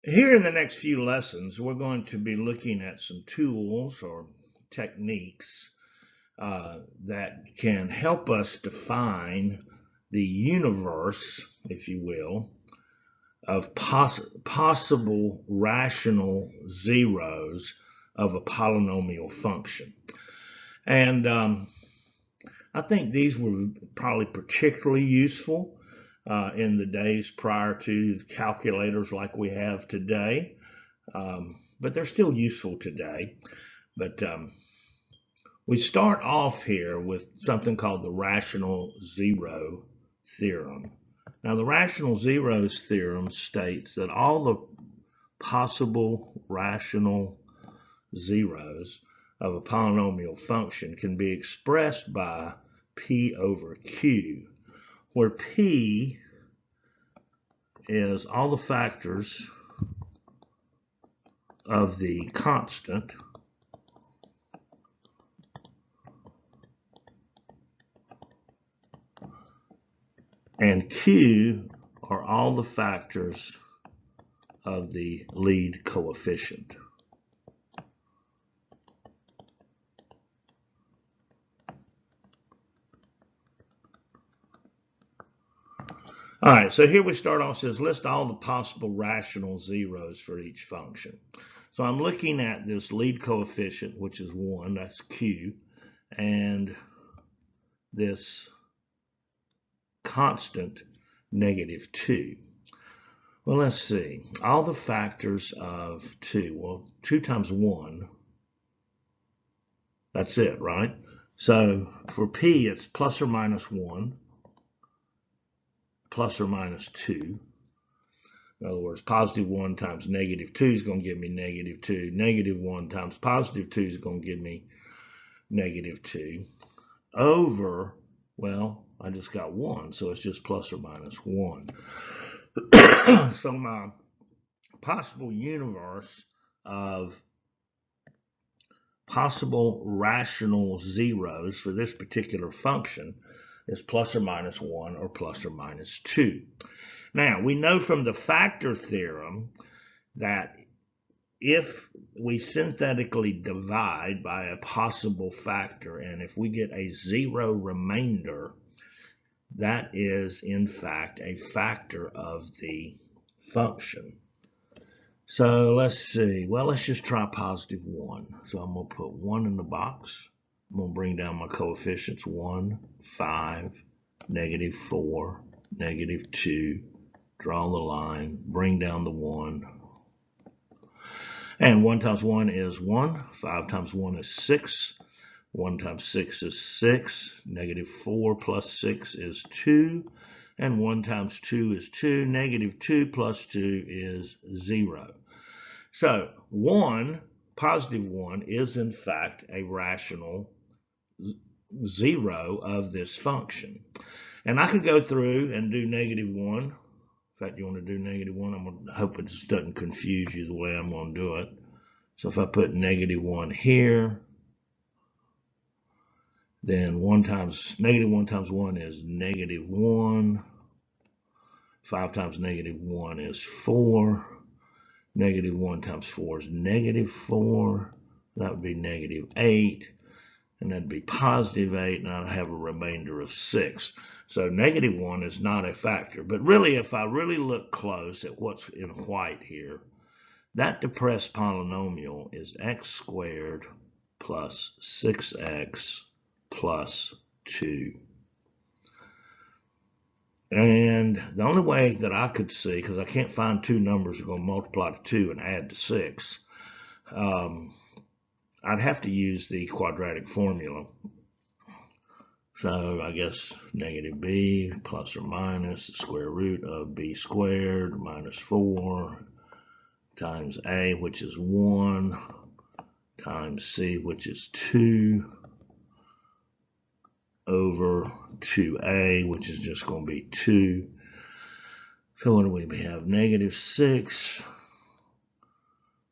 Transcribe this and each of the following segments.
Here in the next few lessons, we're going to be looking at some tools or techniques that can help us define the universe, if you will, of possible rational zeros of a polynomial function. And I think these were probably particularly useful in the days prior to calculators like we have today, but they're still useful today. But we start off here with something called the rational zero theorem. Now, the rational zeros theorem states that all the possible rational zeros of a polynomial function can be expressed by P over Q, where P is all the factors of the constant and Q are all the factors of the lead coefficient. All right, so here we start off, says list all the possible rational zeros for each function. So I'm looking at this lead coefficient, which is 1, that's Q, and this constant, -2. Well, let's see. All the factors of 2. Well, 2 times 1, that's it, right? So for P, it's plus or minus 1, plus or minus 2. In other words, positive 1 times negative 2 is going to give me negative 2. Negative 1 times positive 2 is going to give me negative 2. Over, well, I just got 1, so it's just plus or minus 1. So my possible universe of possible rational zeros for this particular function is plus or minus 1 or plus or minus 2. Now, we know from the factor theorem that if we synthetically divide by a possible factor, and if we get a zero remainder, that is, in fact, a factor of the function. So let's see. Well, let's just try positive 1. So I'm going to put 1 in the box. I'm going to bring down my coefficients. 1, 5, -4, -2. Draw the line. Bring down the 1. And 1 times 1 is 1. 5 times 1 is 6. 1 times 6 is 6. -4 plus 6 is 2. And 1 times 2 is 2. -2 plus 2 is 0. So 1, positive 1, is in fact a rational zero of this function. And I could go through and do -1. In fact, you want to do -1? I'm going to hope it just doesn't confuse you the way I'm going to do it. So if I put -1 here, then -1 times 1 is -1. 5 times -1 is 4. -1 times 4 is -4. That would be -8. And that'd be +8. And I'd have a remainder of 6. So -1 is not a factor. But really, if I really look close at what's in white here, that depressed polynomial is x squared plus 6x plus 2. And the only way that I could see, because I can't find two numbers that are going to multiply to 2 and add to 6, I'd have to use the quadratic formula. So I guess -b plus or minus the square root of b squared minus 4 times a, which is 1, times c, which is 2, over 2a, which is just going to be 2. So what do we have? -6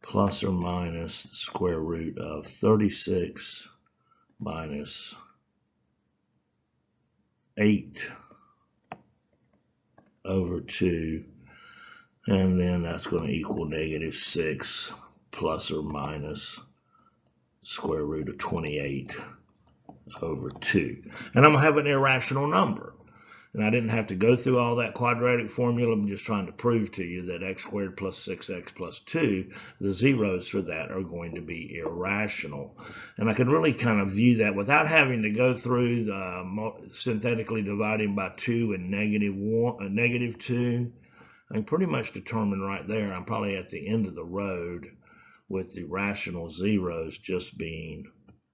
plus or minus the square root of 36 minus 8 over 2 And then that's going to equal negative 6 plus or minus square root of 28 over 2. And I'm going to have an irrational number. And I didn't have to go through all that quadratic formula. I'm just trying to prove to you that x squared plus 6x plus 2, the zeros for that are going to be irrational. And I can really kind of view that without having to go through the synthetically dividing by 2 and negative 2. I can pretty much determine right there I'm probably at the end of the road with the rational zeros just being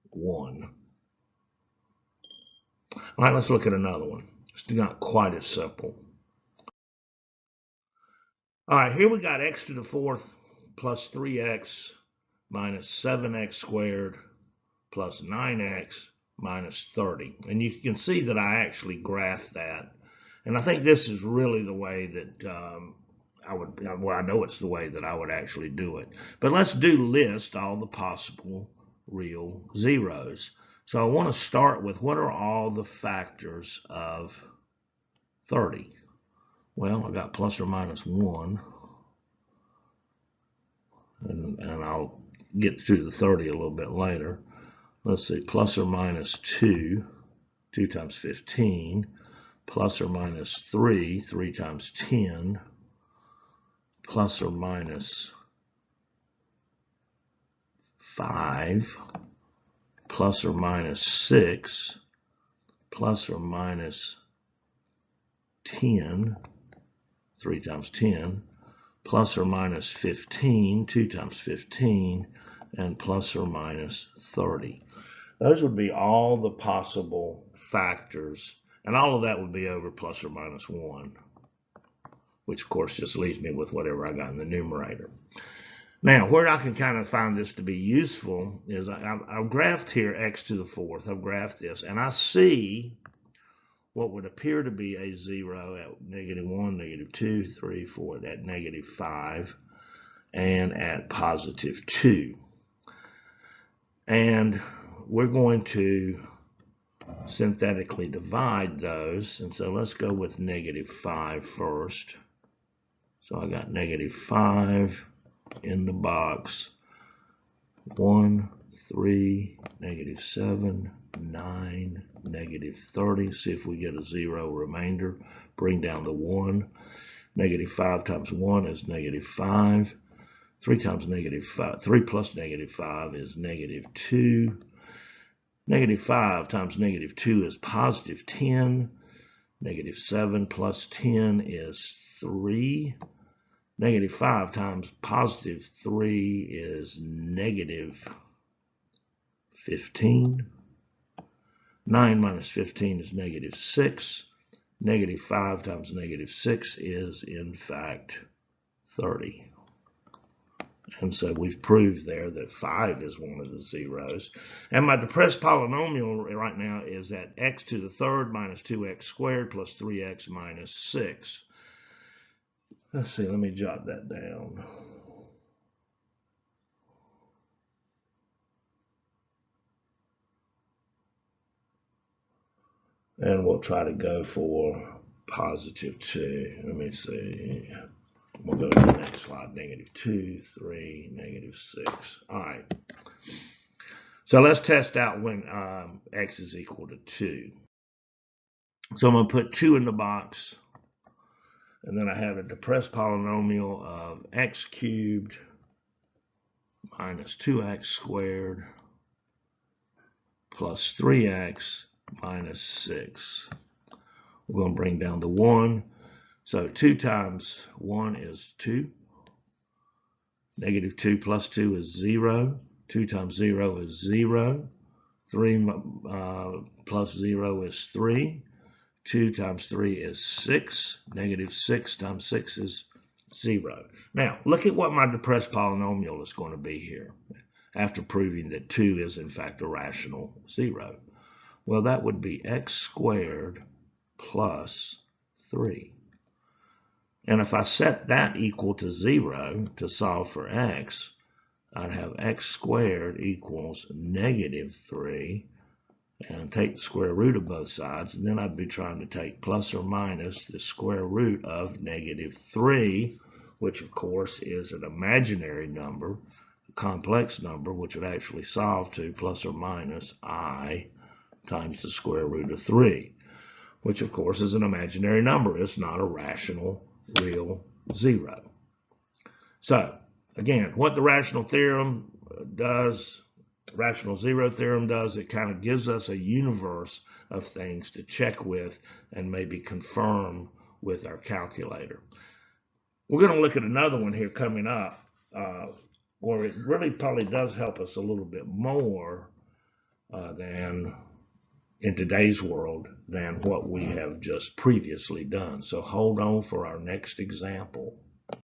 1. All right, let's look at another one. It's not quite as simple. All right, here we got x to the 4th plus 3x minus 7x squared plus 9x minus 30. And you can see that I actually graphed that. And I think this is really the way that I know it's the way that I would actually do it. But let's list all the possible real zeros. So I want to start with what are all the factors of 30? Well, I got plus or minus 1. And I'll get to the 30 a little bit later. Let's see, plus or minus 2, 2 times 15, plus or minus 3, 3 times 10, plus or minus 5, plus or minus 6, plus or minus 10, 3 times 10, plus or minus 15, 2 times 15, and plus or minus 30. Those would be all the possible factors, and all of that would be over plus or minus 1, which of course just leaves me with whatever I got in the numerator. Now, where I can kind of find this to be useful is I've graphed here x to the 4th. I've graphed this, and I see what would appear to be a 0 at negative 1, negative 2, 3, 4, at negative 5, and at positive 2. And we're going to synthetically divide those. And so let's go with negative 5 first. So I got negative 5 in the box. 1, 3, negative 7, 9, negative 30. See if we get a 0 remainder. Bring down the 1. Negative 5 times 1 is negative 5. 3 times negative 5. 3 plus negative 5 is negative 2. Negative 5 times negative 2 is positive 10. Negative 7 plus 10 is 3. Negative 5 times positive 3 is negative 15. 9 minus 15 is negative 6. Negative 5 times negative 6 is, in fact, 30. And so we've proved there that 5 is one of the zeros. And my depressed polynomial right now is at x to the 3rd minus 2x squared plus 3x minus 6. Let's see, let me jot that down. And we'll try to go for positive 2. Let me see. We'll go to the next slide. Negative 2, 3, negative 6. All right. So let's test out when x is equal to 2. So I'm going to put 2 in the box. And then I have a depressed polynomial of x cubed minus 2x squared plus 3x minus 6. We're going to bring down the 1. So 2 times 1 is 2. Negative 2 plus 2 is 0. 2 times 0 is 0. 3 plus 0 is 3. 2 times 3 is 6. Negative 6 times 6 is 0. Now, look at what my depressed polynomial is going to be here after proving that 2 is, in fact, a rational 0. Well, that would be x squared plus 3. And if I set that equal to 0 to solve for x, I'd have x squared equals negative 3, and take the square root of both sides, and then I'd be trying to take plus or minus the square root of negative 3, which of course is an imaginary number, a complex number, which would actually solve to plus or minus I times the square root of 3, which of course is an imaginary number. It's not a rational, real zero. So again, what the rational theorem does, rational zero theorem does, it kind of gives us a universe of things to check with and maybe confirm with our calculator. We're going to look at another one here coming up where it really probably does help us a little bit more than in today's world than what we have just previously done. So hold on for our next example.